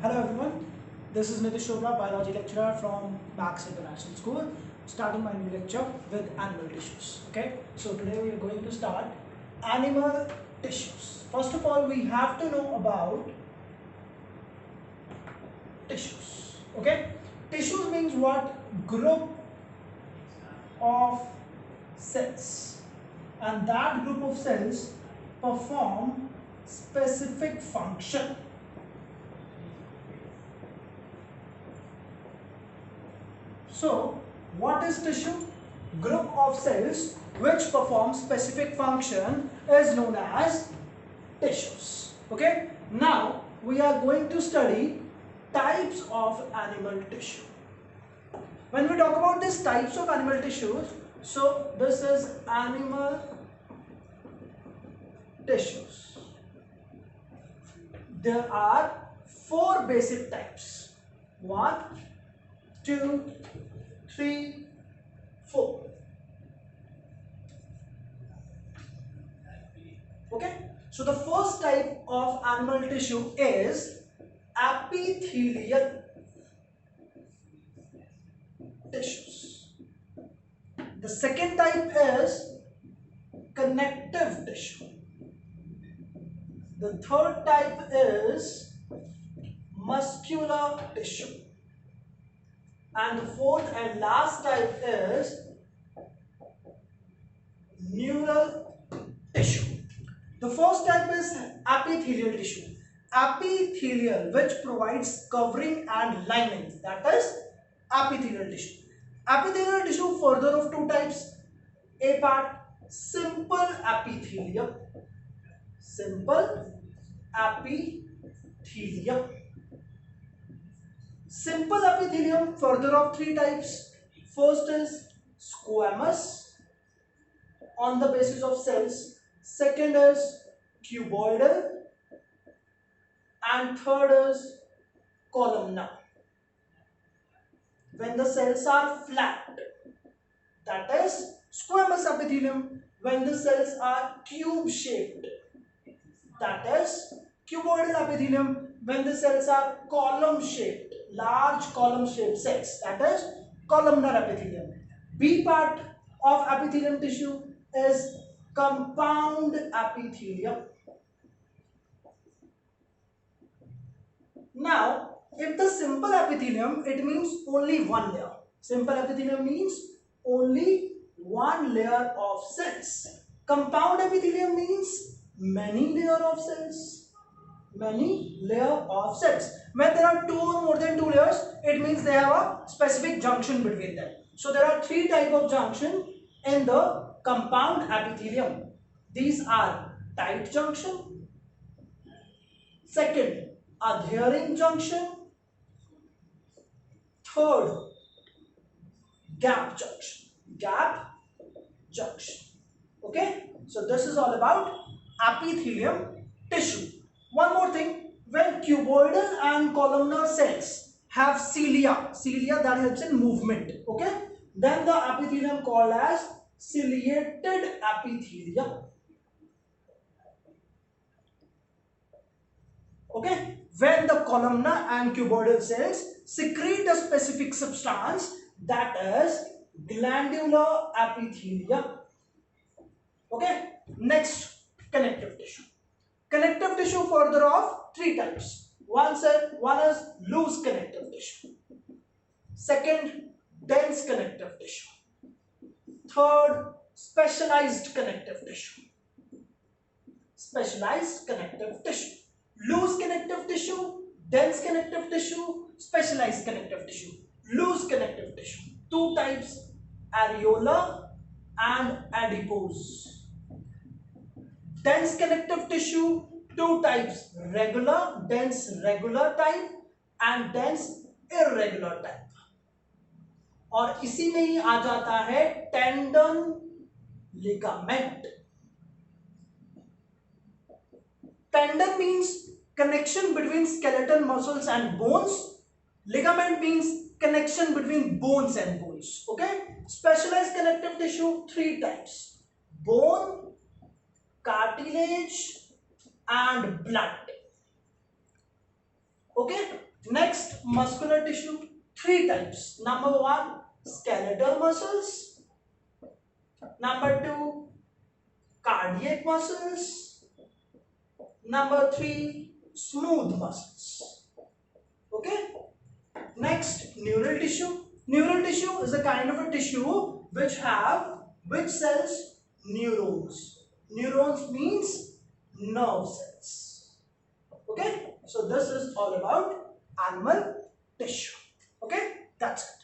Hello everyone, this is Nitish Chopra, biology lecturer from Max International School, starting my new lecture with animal tissues. Okay, so today we are going to start animal tissues. First of all, we have to know about tissues. Okay, tissues means what? Group of cells, and that group of cells perform specific function. So, what is tissue? Group of cells which perform specific function is known as tissues. Okay? Now, we are going to study types of animal tissue. When we talk about these types of animal tissues, so this is animal tissues. There are four basic types. 1, 2, 3, 4. Okay, so the first type of animal tissue is epithelial tissues. The second type is connective tissue. The third type is muscular tissue. And the fourth and last type is neural tissue. The first type is epithelial tissue. Epithelial, which provides covering and lining, that is epithelial tissue. Epithelial tissue further of two types. A part, simple epithelium. Simple epithelium. Simple epithelium further of three types. First is squamous on the basis of cells. Second is cuboidal, and third is columnar. When the cells are flat, that is squamous epithelium. When the cells are cube shaped, that is cuboidal epithelium. When the cells are column shaped, large column shaped cells, that is columnar epithelium. B part of epithelium tissue is compound epithelium. Now, if the simple epithelium, it means only one layer. Simple epithelium means only one layer of cells. Compound epithelium means many layer of cells. Many layer of cells. When there are two or more than two layers, it means they have a specific junction between them. So there are three types of junction in the compound epithelium. These are tight junction, second adhering junction, third gap junction. Gap junction. Okay, so this is all about epithelium tissue. One more thing, when cuboidal and columnar cells have cilia that helps in movement, okay, then the epithelium called as ciliated epithelium. Okay, when the columnar and cuboidal cells secrete a specific substance, that is glandular epithelium. Okay, next, connective tissue. Connective tissue further of three types. One is loose connective tissue. Second, dense connective tissue. Third, specialized connective tissue. Specialized connective tissue. Loose connective tissue, dense connective tissue, specialized connective tissue. Loose connective tissue. Two types, areolar and adipose. Dense connective tissue, two types, regular, dense regular type and dense irregular type. और इसी में ही आ जाता है tendon ligament. Tendon means connection between skeletal muscles and bones. Ligament means connection between bones and bones. Okay, specialized connective tissue, three types: bone, cartilage and blood. Okay, Next, muscular tissue, three types. Number one, skeletal muscles. Number two, cardiac muscles. Number three, smooth muscles. Okay. Next, neural tissue. Neural tissue is a kind of a tissue which cells neurons. Neurons means nerve cells. Okay. So this is all about animal tissue. Okay. That's it.